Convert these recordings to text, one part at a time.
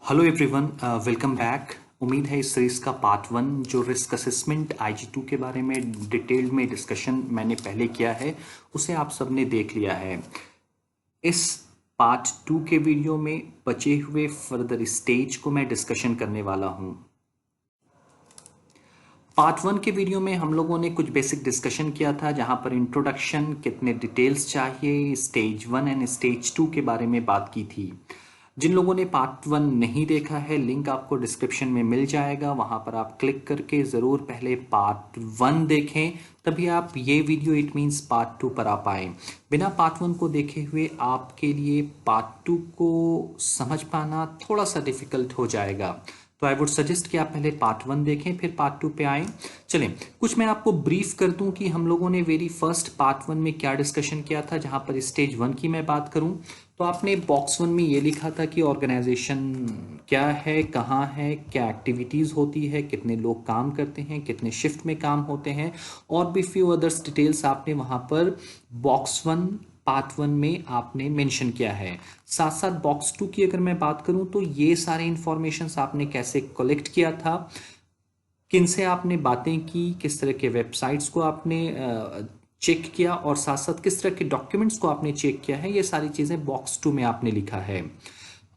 Hello everyone, welcome back. उम्मीद है इस सीरीज का पार्ट 1 जो रिस्क असेसमेंट IG2 के बारे में डिटेल्ड में डिस्कशन मैंने पहले किया है उसे आप सबने देख लिया है। इस पार्ट 2 के वीडियो में बचे हुए फर्दर स्टेज को मैं डिस्कशन करने वाला हूं। पार्ट 1 के वीडियो में हम लोगों ने कुछ बेसिक डिस्कशन किया था, जहां पर इंट्रोडक्शन, कितने डिटेल्स चाहिए, स्टेज 1 एंड स्टेज 2 के बारे में बात की थी। जिन लोगों ने पार्ट 1 नहीं देखा है, लिंक आपको डिस्क्रिप्शन में मिल जाएगा, वहां पर आप क्लिक करके ज़रूर पहले पार्ट 1 देखें, तभी आप ये वीडियो इट मीन्स पार्ट 2 पर आ पाए। बिना पार्ट 1 को देखे हुए आपके लिए पार्ट 2 को समझ पाना थोड़ा सा डिफिकल्ट हो जाएगा। तो आई वुड सजेस्ट कि आप पहले पार्ट 1 देखें फिर पार्ट 2 पे आएँ। चलें, कुछ मैं आपको ब्रीफ कर दूं कि हम लोगों ने वेरी फर्स्ट पार्ट 1 में क्या डिस्कशन किया था। जहां पर स्टेज 1 की मैं बात करूं तो आपने बॉक्स 1 में ये लिखा था कि ऑर्गेनाइजेशन क्या है, कहाँ है, क्या एक्टिविटीज़ होती है, कितने लोग काम करते हैं, कितने शिफ्ट में काम होते हैं, और भी फ्यू अदर्स डिटेल्स आपने वहाँ पर बॉक्स 1 पार्ट 1 में आपने मेंशन किया है। साथ साथ बॉक्स 2 की अगर मैं बात करूं तो ये सारे इंफॉर्मेशंस आपने कैसे कलेक्ट किया था, किन से आपने बातें की, किस तरह के वेबसाइट्स को आपने चेक किया, और साथ साथ किस तरह के डॉक्यूमेंट्स को आपने चेक किया है, ये सारी चीज़ें बॉक्स 2 में आपने लिखा है।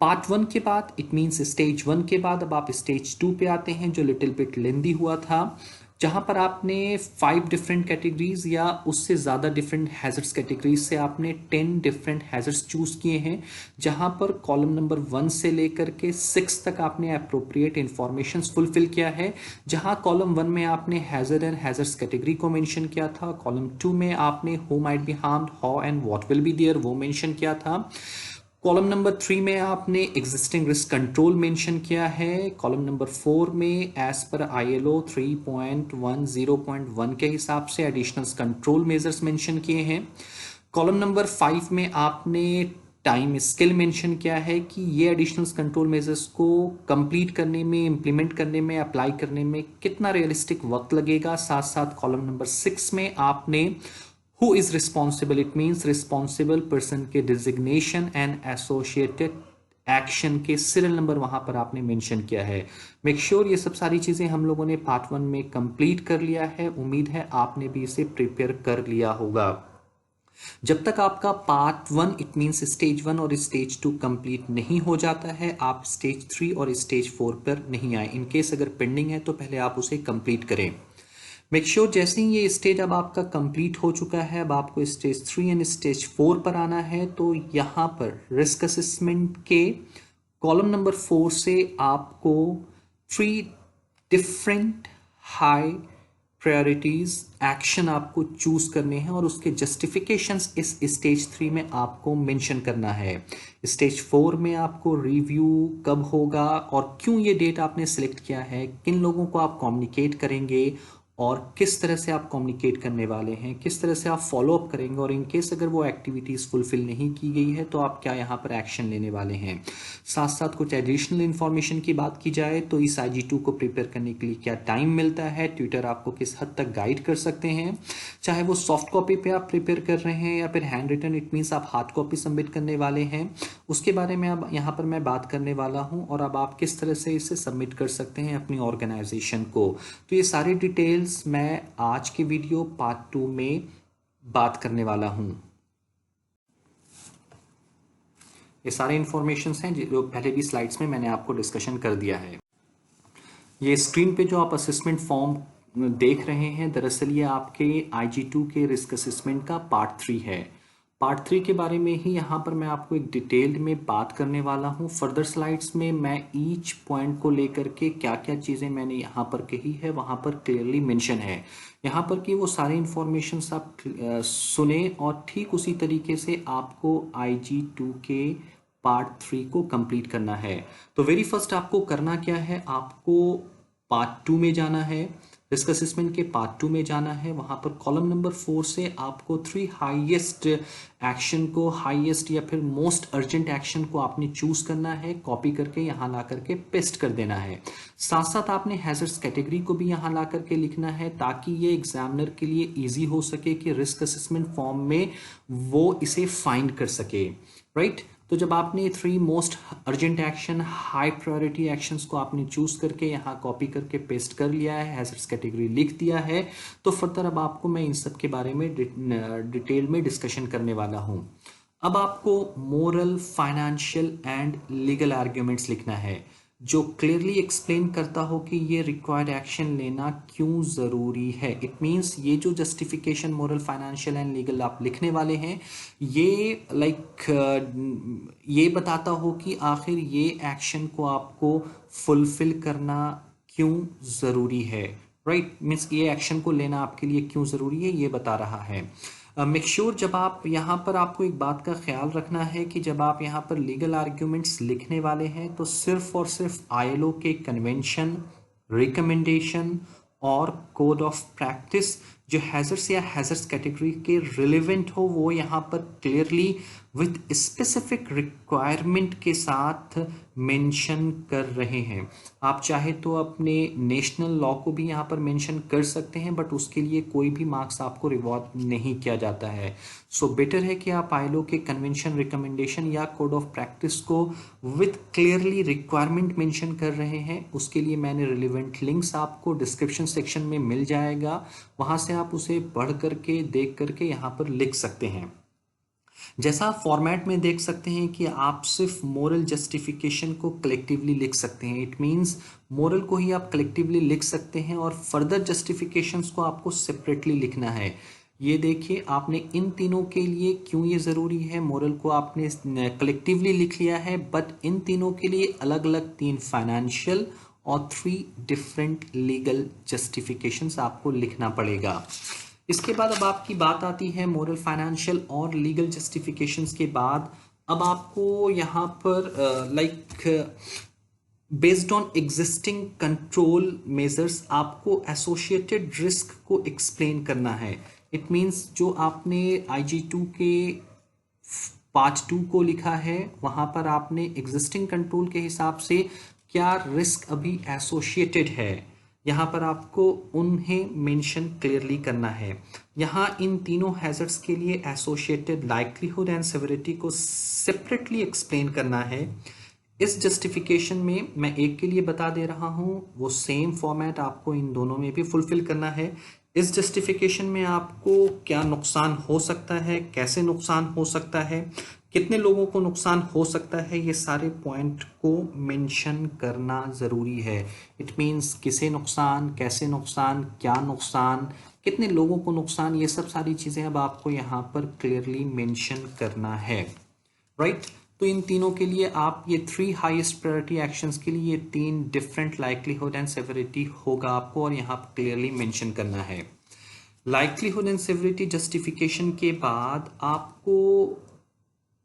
पार्ट 1 के बाद इट मीन्स स्टेज 1 के बाद अब आप स्टेज 2 पे आते हैं, जो लिटिल बिट लेंदी हुआ था, जहां पर आपने 5 डिफरेंट कैटेगरीज या उससे ज़्यादा डिफरेंट हैजर्ड्स कैटेगरीज से आपने 10 डिफरेंट हैजर्ड्स चूज किए हैं, जहां पर कॉलम नंबर 1 से लेकर के 6 तक आपने अप्रोप्रिएट इंफॉर्मेशन फुलफिल किया है। जहां कॉलम 1 में आपने हैजर्ड एंड हैजर्ड्स कैटेगरी को मेंशन किया था, कॉलम 2 में आपने who might be harmed, how and what will be there वो मेंशन किया था। कॉलम नंबर 3 में आपने एग्जिस्टिंग रिस्क कंट्रोल मेंशन किया है। कॉलम नंबर 4 में एज पर ILO 3.10.1 के हिसाब से एडिशनल कंट्रोल मेजर्स मेंशन किए हैं। कॉलम नंबर 5 में आपने टाइम स्केल मेंशन किया है कि ये एडिशनल कंट्रोल मेजर्स को कंप्लीट करने में, इंप्लीमेंट करने में, अप्लाई करने में कितना रियलिस्टिक वक्त लगेगा। साथ साथ कॉलम नंबर 6 में आपने who is responsible, it means responsible person के डिजिग्नेशन एंड एसोसिएटेड एक्शन के सीरियल नंबर वहां पर आपने मेंशन किया है। मेक श्योर ये सब सारी चीजें हम लोगों ने पार्ट 1 में कंप्लीट कर लिया है। उम्मीद है आपने भी इसे प्रिपेयर कर लिया होगा। जब तक आपका पार्ट 1 इट मीन्स स्टेज 1 और स्टेज 2 कंप्लीट नहीं हो जाता है, आप स्टेज 3 और स्टेज 4 पर नहीं आए। इनकेस अगर पेंडिंग है तो पहले आप उसे कंप्लीट करें। मेक श्योर जैसे ही ये स्टेज अब आपका कंप्लीट हो चुका है, अब आपको स्टेज 3 एंड स्टेज 4 पर आना है, तो यहाँ पर रिस्क असेसमेंट के कॉलम नंबर 4 से आपको 3 डिफरेंट हाई प्रायोरिटीज एक्शन आपको चूज करने हैं और उसके जस्टिफिकेशंस इस स्टेज 3 में आपको मेंशन करना है। स्टेज 4 में आपको रिव्यू कब होगा और क्यों ये डेट आपने सिलेक्ट किया है, किन लोगों को आप कम्युनिकेट करेंगे और किस तरह से आप कम्युनिकेट करने वाले हैं, किस तरह से आप फॉलो अप करेंगे, और इनकेस अगर वो एक्टिविटीज़ फुलफिल नहीं की गई है तो आप क्या यहाँ पर एक्शन लेने वाले हैं। साथ साथ कुछ एडिशनल इन्फॉर्मेशन की बात की जाए तो इस IG2 को प्रिपेयर करने के लिए क्या टाइम मिलता है, ट्विटर आपको किस हद तक गाइड कर सकते हैं, चाहे वो सॉफ्ट कॉपी पे आप प्रिपेयर कर रहे हैं या फिर हैंड रिटन, इट मीन्स आप हार्ड कॉपी सबमिट करने वाले हैं, उसके बारे में अब यहाँ पर मैं बात करने वाला हूँ, और अब आप किस तरह से इसे सबमिट कर सकते हैं अपनी ऑर्गेनाइजेशन को। तो ये सारी डिटेल्स मैं आज के वीडियो पार्ट 2 में बात करने वाला हूं। ये सारे इंफॉर्मेशन हैं जो पहले भी स्लाइड्स में मैंने आपको डिस्कशन कर दिया है। ये स्क्रीन पे जो आप असेसमेंट फॉर्म देख रहे हैं, दरअसल ये आपके IG2 के रिस्क असेसमेंट का पार्ट 3 है। पार्ट 3 के बारे में ही यहाँ पर मैं आपको एक डिटेल्ड में बात करने वाला हूँ। फर्दर स्लाइड्स में मैं ईच पॉइंट को लेकर के क्या क्या चीज़ें मैंने यहाँ पर कही है वहाँ पर क्लियरली मेंशन है। यहाँ पर कि वो सारे इंफॉर्मेशन आप सुने और ठीक उसी तरीके से आपको IG2 के पार्ट 3 को कंप्लीट करना है। तो वेरी फर्स्ट आपको करना क्या है, आपको पार्ट 2 में जाना है, रिस्क असेसमेंट के पार्ट 2 में जाना है। वहां पर कॉलम नंबर 4 से आपको 3 हाईएस्ट एक्शन को, हाईएस्ट या फिर मोस्ट अर्जेंट एक्शन को आपने चूज करना है, कॉपी करके यहाँ ला करके पेस्ट कर देना है। साथ साथ आपने हैजर्ड्स कैटेगरी को भी यहाँ ला करके लिखना है, ताकि ये एग्जामिनर के लिए इजी हो सके कि रिस्क असेसमेंट फॉर्म में वो इसे फाइंड कर सके। राइट, तो जब आपने 3 most urgent action high priority actions को आपने चूज करके यहाँ कॉपी करके पेस्ट कर लिया है, हैजर्ड्स कैटेगरी लिख दिया है, तो फर्दर अब आपको मैं इन सब के बारे में डिटेल में डिस्कशन करने वाला हूँ। अब आपको moral, financial and legal arguments लिखना है जो क्लियरली एक्सप्लेन करता हो कि ये रिक्वायर्ड एक्शन लेना क्यों ज़रूरी है। इट मीन्स ये जो justification moral, financial and legal आप लिखने वाले हैं, ये ये बताता हो कि आखिर ये एक्शन को आपको फुलफिल करना क्यों ज़रूरी है। राइट, मीन्स ये एक्शन को लेना आपके लिए क्यों ज़रूरी है, ये बता रहा है। मेक श्योर जब आप यहाँ पर आपको एक बात का ख्याल रखना है कि जब आप यहाँ पर लीगल आर्ग्यूमेंट्स लिखने वाले हैं तो सिर्फ और सिर्फ आईएलओ के कन्वेंशन, रिकमेंडेशन और कोड ऑफ प्रैक्टिस जो हैजर्ड्स या हैजर्ड्स कैटेगरी के रिलेवेंट हो वो यहाँ पर क्लियरली विथ स्पेसिफिक रिक्वायरमेंट के साथ मेंशन कर रहे हैं। आप चाहे तो अपने नेशनल लॉ को भी यहाँ पर मेंशन कर सकते हैं, बट उसके लिए कोई भी मार्क्स आपको रिवॉर्ड नहीं किया जाता है। सो बेटर है कि आप आईएलओ के कन्वेंशन, रिकमेंडेशन या कोड ऑफ प्रैक्टिस को विथ क्लियरली रिक्वायरमेंट मेंशन कर रहे हैं। उसके लिए मैंने रिलेवेंट लिंक्स आपको डिस्क्रिप्शन सेक्शन में मिल जाएगा, वहाँ से आप उसे पढ़ करके, देख करके यहाँ पर लिख सकते हैं। जैसा आप फॉर्मेट में देख सकते हैं कि आप सिर्फ मोरल जस्टिफिकेशन को कलेक्टिवली लिख सकते हैं। इट मींस मोरल को ही आप कलेक्टिवली लिख सकते हैं और फर्दर जस्टिफिकेशंस को आपको सेपरेटली लिखना है। ये देखिए, आपने इन तीनों के लिए क्यों ये ज़रूरी है, मोरल को आपने कलेक्टिवली लिख लिया है, बट इन तीनों के लिए अलग अलग 3 फाइनेंशियल और 3 डिफरेंट लीगल जस्टिफिकेशंस आपको लिखना पड़ेगा। इसके बाद अब आपकी बात आती है मोरल, फाइनेंशियल और लीगल जस्टिफिकेशंस के बाद अब आपको यहाँ पर based on existing control measures आपको एसोसिएटेड रिस्क को एक्सप्लेन करना है। इट मीन्स जो आपने IG2 के पार्ट 2 को लिखा है वहाँ पर आपने एग्जिस्टिंग कंट्रोल के हिसाब से क्या रिस्क अभी एसोसिएटेड है, यहाँ पर आपको उन्हें मेंशन क्लियरली करना है। यहाँ इन तीनों हैजर्ड्स के लिए एसोसिएटेड लाइक्लीहुड एंड सेवरिटी को सेपरेटली एक्सप्लेन करना है। इस जस्टिफिकेशन में मैं एक के लिए बता दे रहा हूँ, वो सेम फॉर्मेट आपको इन दोनों में भी फुलफिल करना है। इस जस्टिफिकेशन में आपको क्या नुकसान हो सकता है, कैसे नुकसान हो सकता है, कितने लोगों को नुकसान हो सकता है, ये सारे पॉइंट को मेंशन करना ज़रूरी है। इट मीन्स किसे नुकसान, कैसे नुकसान, क्या नुकसान, कितने लोगों को नुकसान, ये सब सारी चीज़ें अब आपको यहाँ पर क्लियरली मेंशन करना है। राइट, तो इन तीनों के लिए आप ये 3 हाईएस्ट प्रायोरिटी एक्शंस के लिए 3 डिफरेंट लाइक्लीहुड एंड सेवरिटी होगा आपको और यहाँ पर क्लियरली मेंशन करना है। लाइक्लीहुड एंड सेवरिटी जस्टिफिकेशन के बाद आपको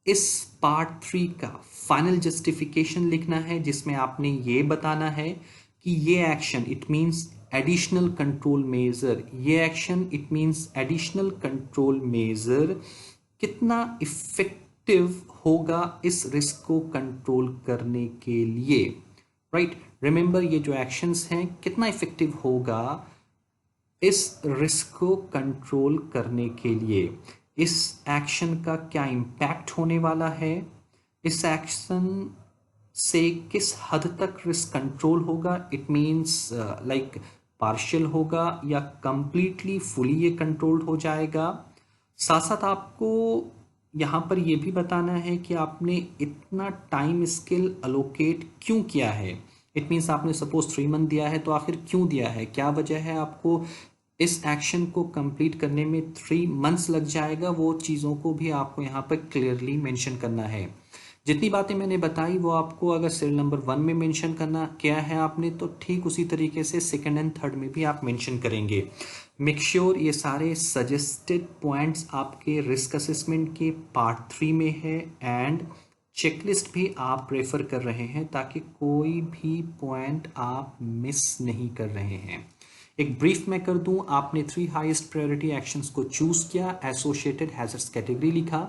इस पार्ट 3 का फाइनल जस्टिफिकेशन लिखना है जिसमें आपने ये बताना है कि ये action it means additional control measure, ये action it means additional control measure कितना इफेक्टिव होगा इस रिस्क को कंट्रोल करने के लिए। राइट, रिमेंबर ये जो एक्शंस हैं कितना इफेक्टिव होगा इस रिस्क को कंट्रोल करने के लिए, इस एक्शन का क्या इम्पैक्ट होने वाला है, इस एक्शन से किस हद तक रिस्क कंट्रोल होगा, इट मीन्स लाइक पार्शियल होगा या कंप्लीटली फुली ये कंट्रोल्ड हो जाएगा। साथ साथ आपको यहाँ पर ये भी बताना है कि आपने इतना टाइम स्केल अलोकेट क्यों किया है। इट मीन्स आपने सपोज 3 मंथ दिया है तो आखिर क्यों दिया है, क्या वजह है आपको इस एक्शन को कंप्लीट करने में 3 मंथ्स लग जाएगा, वो चीज़ों को भी आपको यहाँ पर क्लियरली मेंशन करना है। जितनी बातें मैंने बताई वो आपको अगर सेल नंबर 1 में मेंशन करना क्या है आपने, तो ठीक उसी तरीके से 2nd एंड 3rd में भी आप मेंशन करेंगे। मेक श्योर ये सारे सजेस्टेड पॉइंट्स आपके रिस्क असेसमेंट के पार्ट 3 में है एंड चेकलिस्ट भी आप रेफर कर रहे हैं ताकि कोई भी पॉइंट आप मिस नहीं कर रहे हैं। एक ब्रीफ में कर दूं, आपने 3 हाईएस्ट प्रायोरिटी एक्शंस को चूज किया, एसोसिएटेड हैजर्ड्स कैटेगरी लिखा,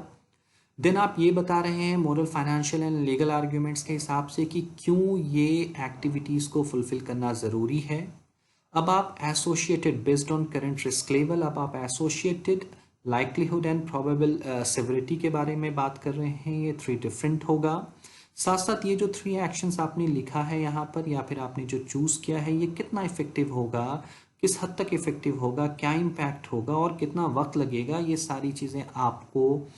देन आप ये बता रहे हैं moral, financial and legal arguments के हिसाब से कि क्यों ये एक्टिविटीज़ को फुलफिल करना ज़रूरी है। अब आप associated based on current risk level, अब आप associated likelihood and probable severity के बारे में बात कर रहे हैं, ये 3 डिफरेंट होगा। साथ साथ ये जो 3 एक्शंस आपने लिखा है यहाँ पर या फिर आपने जो चूज़ किया है ये कितना इफेक्टिव होगा, किस हद तक इफेक्टिव होगा, क्या इम्पैक्ट होगा और कितना वक्त लगेगा, ये सारी चीज़ें आपको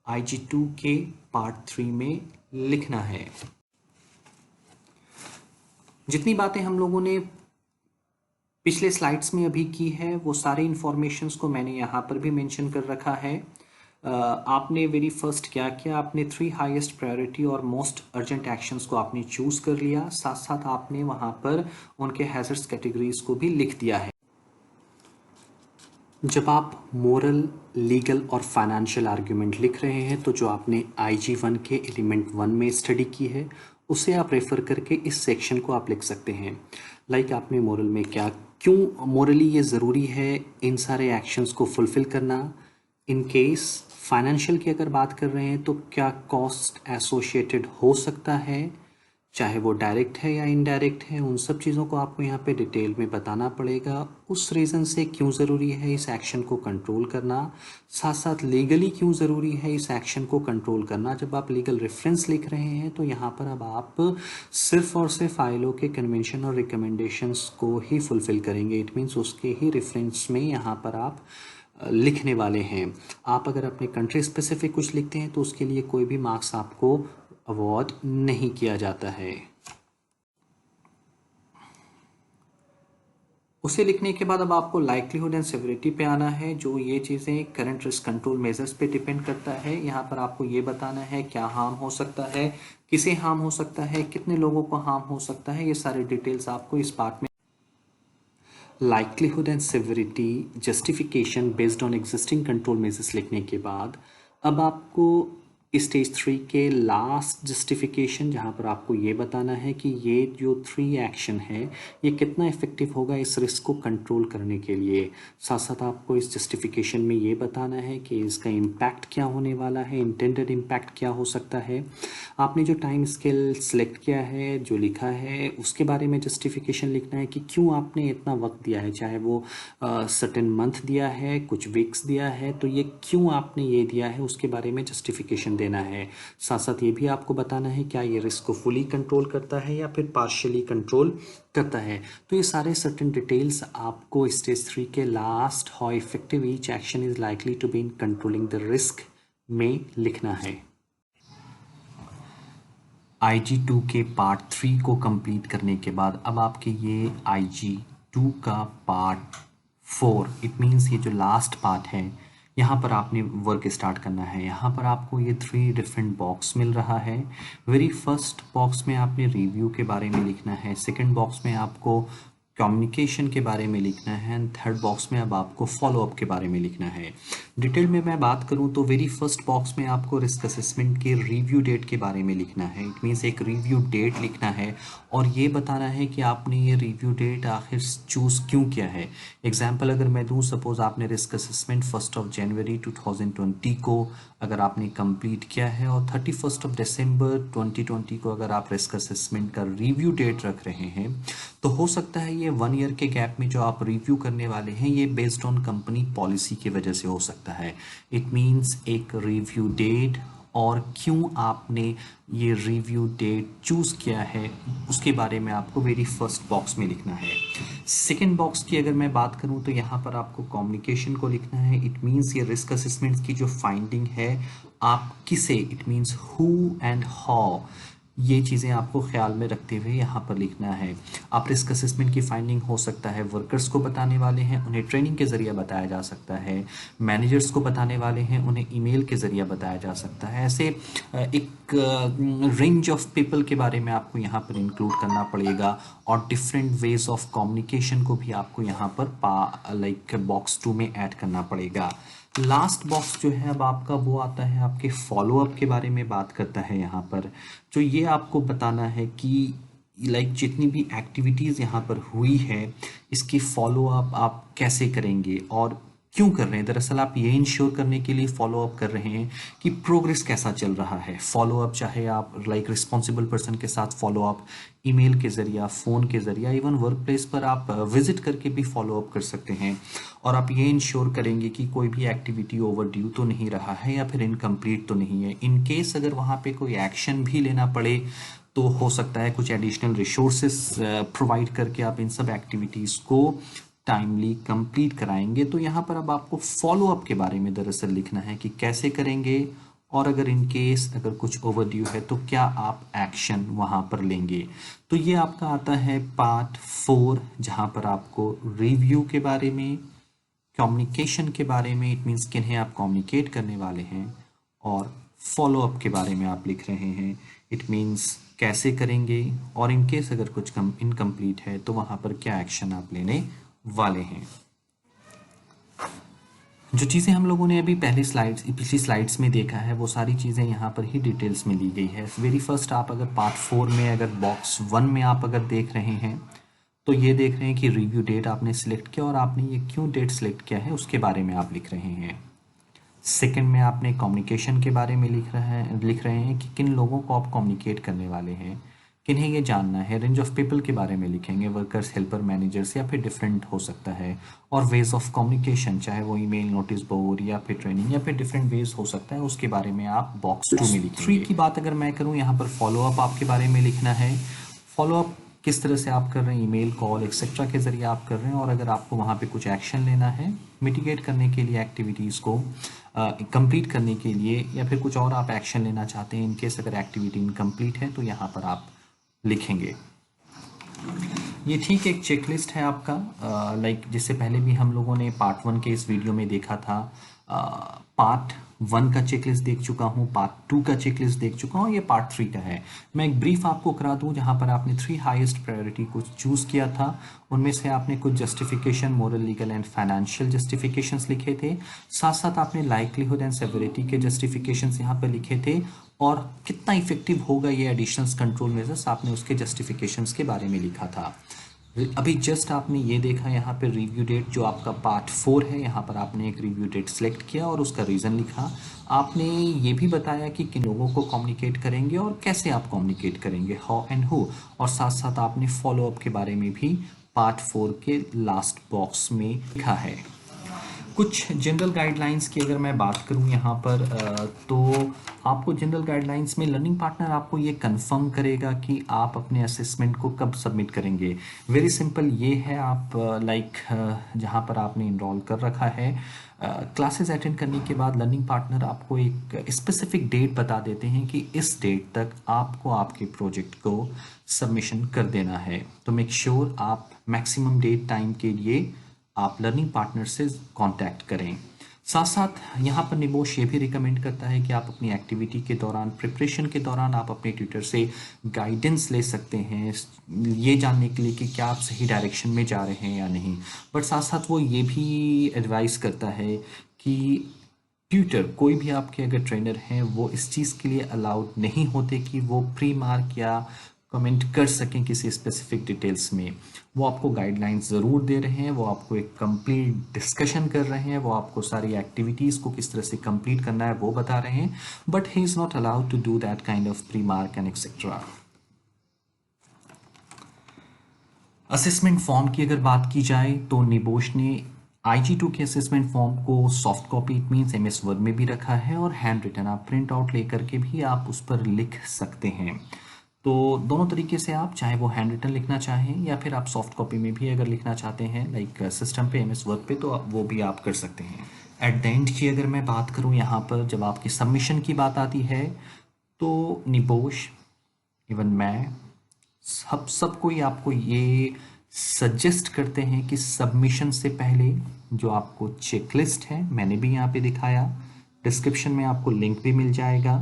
IG2 के पार्ट 3 में लिखना है। जितनी बातें हम लोगों ने पिछले स्लाइड्स में अभी की है वो सारे इंफॉर्मेशंस को मैंने यहाँ पर भी मेंशन कर रखा है। आपने वेरी फर्स्ट क्या किया, आपने 3 हाईएस्ट प्रायोरिटी और मोस्ट अर्जेंट एक्शंस को आपने चूज कर लिया, साथ साथ आपने वहाँ पर उनके हैजर्ड्स कैटेगरीज को भी लिख दिया है। जब आप मोरल, लीगल और फाइनेंशियल आर्ग्यूमेंट लिख रहे हैं तो जो आपने IG1 के एलिमेंट 1 में स्टडी की है उसे आप रेफर करके इस सेक्शन को आप लिख सकते हैं। लाइक आपने मोरल में क्या, क्यों मोरली ये ज़रूरी है इन सारे एक्शंस को फुलफ़िल करना। इन केस फाइनेंशियल की अगर बात कर रहे हैं तो क्या कॉस्ट एसोसिएटेड हो सकता है, चाहे वो डायरेक्ट है या इनडायरेक्ट है, उन सब चीज़ों को आपको यहाँ पे डिटेल में बताना पड़ेगा। उस रीज़न से क्यों ज़रूरी है इस एक्शन को कंट्रोल करना, साथ साथ लीगली क्यों ज़रूरी है इस एक्शन को कंट्रोल करना। जब आप लीगल रेफरेंस लिख रहे हैं तो यहाँ पर अब आप सिर्फ और सिर्फ ILO के कन्वेंशन और रिकमेंडेशंस को ही फुलफ़िल करेंगे। इट मीन्स उसके ही रेफरेंस में यहाँ पर आप लिखने वाले हैं। आप अगर अपने कंट्री स्पेसिफिक कुछ लिखते हैं तो उसके लिए कोई भी मार्क्स आपको अवॉर्ड नहीं किया जाता है। उसे लिखने के बाद अब आपको लाइक्लीहुड एंड सेवरिटी पे आना है। जो ये चीज़ें करंट रिस्क कंट्रोल मेजर्स पे डिपेंड करता है। यहाँ पर आपको ये बताना है क्या हार्म हो सकता है, किसे हार्म हो सकता है, कितने लोगों को हार्म हो सकता है, ये सारे डिटेल्स आपको इस पार्ट में। Likelihood and severity justification based on existing control measures लिखने के बाद अब आपको स्टेज 3 के लास्ट जस्टिफिकेशन, जहाँ पर आपको ये बताना है कि ये जो 3 एक्शन है ये कितना इफेक्टिव होगा इस रिस्क को कंट्रोल करने के लिए। साथ साथ आपको इस जस्टिफिकेशन में ये बताना है कि इसका इम्पैक्ट क्या होने वाला है, इंटेंडेड इम्पैक्ट क्या हो सकता है। आपने जो टाइम स्केल सेलेक्ट किया है, जो लिखा है, उसके बारे में जस्टिफिकेशन लिखना है कि क्यों आपने इतना वक्त दिया है, चाहे वो सर्टेन मंथ दिया है, कुछ वीक्स दिया है, तो ये क्यों आपने ये दिया है उसके बारे में जस्टिफिकेशन देना है। साथ साथ ये भी आपको बताना है क्या ये रिस्क को फुली कंट्रोल करता है या फिर पार्शियली कंट्रोल करता है। तो ये सारे सर्टेन डिटेल्स आपको स्टेज 3 के last, how effective each action is likely to be in controlling the risk में लिखना है। IG2 के पार्ट 3 को कंप्लीट करने के बाद अब आपके ये IG2 का पार्ट 4, इट मीन्स ये जो लास्ट पार्ट है यहाँ पर आपने वर्क स्टार्ट करना है। यहाँ पर आपको ये 3 डिफरेंट बॉक्स मिल रहा है। वेरी फर्स्ट बॉक्स में आपने रिव्यू के बारे में लिखना है, सेकंड बॉक्स में आपको कम्युनिकेशन के बारे में लिखना है एंड थर्ड बॉक्स में अब आपको फॉलोअप के बारे में लिखना है। डिटेल में मैं बात करूं तो वेरी फर्स्ट बॉक्स में आपको रिस्क असेसमेंट के रिव्यू डेट के बारे में लिखना है। इट मीन्स एक रिव्यू डेट लिखना है और ये बताना है कि आपने ये रिव्यू डेट आखिर चूज़ क्यों किया है। एग्जाम्पल अगर मैं दूँ, सपोज आपने रिस्क असेसमेंट 1 जनवरी 2020 को अगर आपने कंप्लीट किया है और 31 दिसंबर 2020 को अगर आप रिस्क असेसमेंट का रिव्यू डेट रख रहे हैं तो हो सकता है ये 1 ईयर के गैप में जो आप रिव्यू करने वाले हैं ये बेस्ड ऑन कंपनी पॉलिसी की वजह से हो सकता है। इट मीन्स एक रिव्यू डेट और क्यों आपने ये रिव्यू डेट चूज़ किया है उसके बारे में आपको वेरी फर्स्ट बॉक्स में लिखना है। सेकेंड बॉक्स की अगर मैं बात करूं तो यहाँ पर आपको कम्युनिकेशन को लिखना है। इट मीन्स ये रिस्क असेसमेंट्स की जो फाइंडिंग है आप किसे, it means who and how, ये चीज़ें आपको ख्याल में रखते हुए यहाँ पर लिखना है। आप रिस्क असेसमेंट की फाइंडिंग हो सकता है वर्कर्स को बताने वाले हैं, उन्हें ट्रेनिंग के ज़रिए बताया जा सकता है, मैनेजर्स को बताने वाले हैं, उन्हें ईमेल के ज़रिए बताया जा सकता है। ऐसे एक रेंज ऑफ पीपल के बारे में आपको यहाँ पर इंक्लूड करना पड़ेगा और डिफरेंट वेज ऑफ कम्युनिकेशन को भी आपको यहाँ पर लाइक बॉक्स 2 में ऐड करना पड़ेगा। लास्ट बॉक्स जो है अब आपका वो आता है आपके फॉलोअप के बारे में बात करता है यहाँ पर, जो ये आपको बताना है कि लाइक जितनी भी एक्टिविटीज़ यहाँ पर हुई है इसकी फॉलोअप आप कैसे करेंगे और क्यों कर रहे हैं? दरअसल आप ये इंश्योर करने के लिए फॉलो अप कर रहे हैं कि प्रोग्रेस कैसा चल रहा है। फॉलो अप चाहे आप लाइक रिस्पॉन्सिबल पर्सन के साथ फॉलो अप ईमेल के जरिए, फ़ोन के जरिए, इवन वर्क प्लेस पर आप विजिट करके भी फॉलो अप कर सकते हैं। और आप ये इंश्योर करेंगे कि कोई भी एक्टिविटी ओवर ड्यू तो नहीं रहा है या फिर इनकम्प्लीट तो नहीं है। इन केस अगर वहाँ पे कोई एक्शन भी लेना पड़े तो हो सकता है कुछ एडिशनल रिसोर्सेस प्रोवाइड करके आप इन सब एक्टिविटीज़ को टाइमली कंप्लीट कराएंगे। तो यहाँ पर अब आपको फॉलो अप के बारे में दरअसल लिखना है कि कैसे करेंगे, और अगर इन केस अगर कुछ ओवरड्यू है तो क्या आप एक्शन वहाँ पर लेंगे। तो ये आपका आता है पार्ट 4, जहाँ पर आपको रिव्यू के बारे में, कम्युनिकेशन के बारे में, इट मीन्स किन्हें आप कम्युनिकेट करने वाले हैं, और फॉलो अप के बारे में आप लिख रहे हैं, इट मीन्स कैसे करेंगे, और इन केस अगर कुछ इनकम्प्लीट है तो वहाँ पर क्या एक्शन आप लेने वाले हैं। जो चीज़ें हम लोगों ने अभी पिछली स्लाइड्स में देखा है वो सारी चीज़ें यहाँ पर ही डिटेल्स में ली गई है। वेरी फर्स्ट आप अगर पार्ट 4 में अगर बॉक्स 1 में आप अगर देख रहे हैं तो ये देख रहे हैं कि रिव्यू डेट आपने सिलेक्ट किया और आपने ये क्यों डेट सिलेक्ट किया है उसके बारे में आप लिख रहे हैं। सेकंड में आपने कम्युनिकेशन के बारे में लिख रहे हैं कि किन लोगों को आप कम्युनिकेट करने वाले हैं, किन्हें ये जानना है। रेंज ऑफ पीपल के बारे में लिखेंगे, वर्कर्स, हेल्पर, मैनेजर्स, या फिर डिफरेंट हो सकता है। और वेज ऑफ कम्युनिकेशन, चाहे वो ईमेल, नोटिस बोर्ड, या फिर ट्रेनिंग, या फिर डिफरेंट वेज हो सकता है, उसके बारे में आप बॉक्स 2 में लिखेंगे। 3 की बात अगर मैं करूँ, यहाँ पर फॉलो अप आपके बारे में लिखना है। फॉलो अप किस तरह से आप कर रहे हैं, ईमेल, कॉल, एक्सेट्रा के ज़रिए आप कर रहे हैं, और अगर आपको वहाँ पे कुछ एक्शन लेना है मिटिगेट करने के लिए, एक्टिविटीज़ को कंप्लीट करने के लिए, या फिर कुछ और आप एक्शन लेना चाहते हैं, इनकेस अगर एक्टिविटी इनकम्प्लीट है तो यहाँ पर आप लिखेंगे। ये ठीक एक चेकलिस्ट है आपका, लाइक जिससे पहले भी हम लोगों ने पार्ट 1 के इस वीडियो में देखा था। पार्ट 1 का चेकलिस्ट देख चुका हूँ, पार्ट 2 का चेकलिस्ट देख चुका हूँ, ये पार्ट 3 का है। मैं एक ब्रीफ आपको करा दूँ, जहाँ पर आपने 3 हाईएस्ट प्रायोरिटी को चूज़ किया था। उनमें से आपने कुछ justification, moral, legal and financial justifications लिखे थे। साथ साथ आपने लाइक्लीहुड एंड सेवरिटी के जस्टिफिकेशंस यहाँ पर लिखे थे, और कितना इफेक्टिव होगा ये एडिशनल कंट्रोल मेजर्स, आपने उसके जस्टिफिकेशंस के बारे में लिखा था। अभी जस्ट आपने ये देखा यहाँ पे रिव्यू डेट, जो आपका पार्ट 4 है, यहाँ पर आपने एक रिव्यू डेट सेलेक्ट किया और उसका रीज़न लिखा। आपने ये भी बताया कि किन लोगों को कम्युनिकेट करेंगे और कैसे आप कम्युनिकेट करेंगे, हाउ एंड हु, और साथ साथ आपने फॉलो अप के बारे में भी पार्ट 4 के लास्ट बॉक्स में लिखा है। कुछ जनरल गाइडलाइंस की अगर मैं बात करूं यहाँ पर, तो आपको जनरल गाइडलाइंस में लर्निंग पार्टनर आपको ये कंफर्म करेगा कि आप अपने असेसमेंट को कब सबमिट करेंगे। वेरी सिंपल ये है, आप लाइक जहाँ पर आपने इनरोल कर रखा है, क्लासेस अटेंड करने के बाद लर्निंग पार्टनर आपको एक स्पेसिफिक डेट बता देते हैं कि इस डेट तक आपको आपके प्रोजेक्ट को सबमिशन कर देना है। तो मेक श्योर आप मैक्सिमम डेट टाइम के लिए आप लर्निंग पार्टनर से कांटेक्ट करें। साथ साथ यहाँ पर निबोश ये भी रिकमेंड करता है कि आप अपनी एक्टिविटी के दौरान, प्रिपरेशन के दौरान, आप अपने ट्यूटर से गाइडेंस ले सकते हैं, ये जानने के लिए कि क्या आप सही डायरेक्शन में जा रहे हैं या नहीं। बट साथ साथ वो ये भी एडवाइस करता है कि ट्यूटर, कोई भी आपके अगर ट्रेनर हैं, वो इस चीज़ के लिए अलाउड नहीं होते कि वो प्री मार्क या कमेंट कर सकें किसी स्पेसिफिक डिटेल्स में। वो आपको गाइडलाइंस ज़रूर दे रहे हैं, वो आपको एक कंप्लीट डिस्कशन कर रहे हैं, वो आपको सारी एक्टिविटीज़ को किस तरह से कंप्लीट करना है वो बता रहे हैं, but he is not allowed to do that kind of pre mark and etcetera. Assessment form की अगर बात की जाए तो निबोश ने IG2 के असेसमेंट फॉर्म को soft copy, it means MS word में भी रखा है, और हैंड रिटन आप प्रिंट आउट लेकर के भी आप उस पर लिख सकते हैं। तो दोनों तरीके से आप, चाहे वो हैंड रिटन लिखना चाहें या फिर आप सॉफ्ट कॉपी में भी अगर लिखना चाहते हैं लाइक सिस्टम पे, MS वर्ड पे, तो वो भी आप कर सकते हैं। एट द एंड की अगर मैं बात करूं, यहाँ पर जब आपकी सबमिशन की बात आती है तो निबोश, इवन मैं, सब कोई आपको ये सजेस्ट करते हैं कि सबमिशन से पहले जो आपको चेकलिस्ट है, मैंने भी यहाँ पे दिखाया, डिस्क्रिप्शन में आपको लिंक भी मिल जाएगा,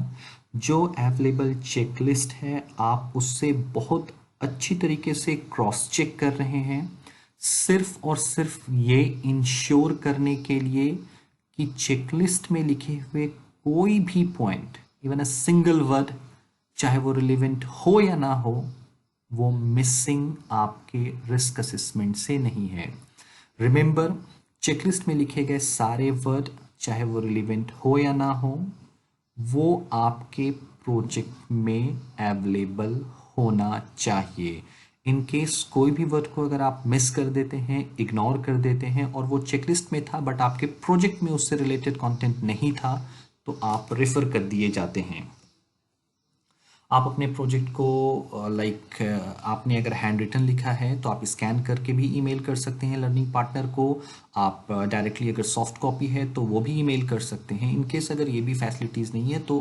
जो अवेलेबल चेकलिस्ट है आप उससे बहुत अच्छी तरीके से क्रॉस चेक कर रहे हैं, सिर्फ और सिर्फ ये इंश्योर करने के लिए कि चेकलिस्ट में लिखे हुए कोई भी point, even a single word, चाहे वो रिलेवेंट हो या ना हो, वो मिसिंग आपके रिस्क असेसमेंट से नहीं है। रिमेंबर, चेकलिस्ट में लिखे गए सारे वर्ड, चाहे वो रिलेवेंट हो या ना हो, वो आपके प्रोजेक्ट में अवेलेबल होना चाहिए। इन केस कोई भी वर्ड को अगर आप मिस कर देते हैं, इग्नोर कर देते हैं और वो चेकलिस्ट में था बट आपके प्रोजेक्ट में उससे रिलेटेड कंटेंट नहीं था, तो आप रेफर कर दिए जाते हैं। आप अपने प्रोजेक्ट को आपने अगर हैंड रिटन लिखा है तो आप स्कैन करके भी ईमेल कर सकते हैं लर्निंग पार्टनर को। आप डायरेक्टली अगर सॉफ्ट कॉपी है तो वो भी ईमेल कर सकते हैं। इन केस अगर ये भी फैसिलिटीज़ नहीं है तो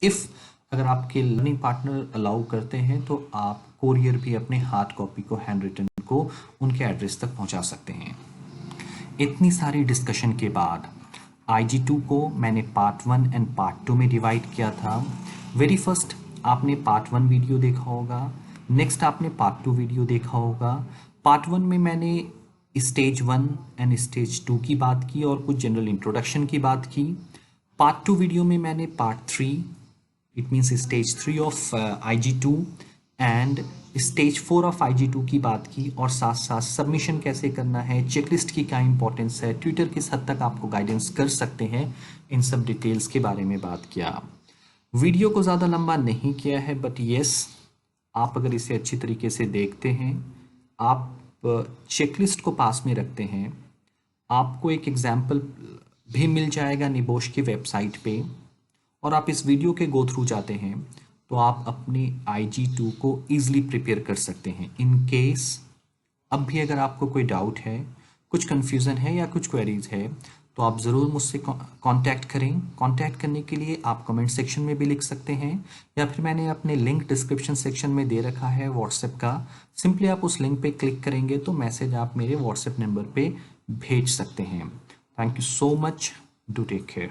अगर आपके लर्निंग पार्टनर अलाउ करते हैं तो आप कोरियर भी अपने हार्ड कॉपी को, हैंड रिटन को उनके एड्रेस तक पहुंचा सकते हैं। इतनी सारी डिस्कशन के बाद IG2 को मैंने पार्ट 1 एंड पार्ट 2 में डिवाइड किया था। वेरी फर्स्ट आपने पार्ट 1 वीडियो देखा होगा, नेक्स्ट आपने पार्ट 2 वीडियो देखा होगा। पार्ट 1 में मैंने स्टेज 1 एंड स्टेज 2 की बात की और कुछ जनरल इंट्रोडक्शन की बात की। पार्ट 2 वीडियो में मैंने part 3, it means stage 3 of IG2 and stage 4 of IG2 की बात की और साथ साथ सबमिशन कैसे करना है, चेकलिस्ट की क्या इंपॉर्टेंस है, ट्विटर किस हद तक आपको गाइडेंस कर सकते हैं, इन सब डिटेल्स के बारे में बात किया। वीडियो को ज़्यादा लंबा नहीं किया है बट येस, आप अगर इसे अच्छी तरीके से देखते हैं, आप चेकलिस्ट को पास में रखते हैं, आपको एक एग्जाम्पल भी मिल जाएगा निबोश की वेबसाइट पे और आप इस वीडियो के गो थ्रू जाते हैं तो आप अपनी IG2 को ईजिली प्रिपेयर कर सकते हैं। इन केस अब भी अगर आपको कोई डाउट है, कुछ कन्फ्यूज़न है या कुछ क्वेरीज है तो आप ज़रूर मुझसे कांटेक्ट करें। कांटेक्ट करने के लिए आप कमेंट सेक्शन में भी लिख सकते हैं या फिर मैंने अपने लिंक डिस्क्रिप्शन सेक्शन में दे रखा है व्हाट्सएप का। सिंपली आप उस लिंक पे क्लिक करेंगे तो मैसेज आप मेरे व्हाट्सएप नंबर पे भेज सकते हैं। Thank you so much, do take care.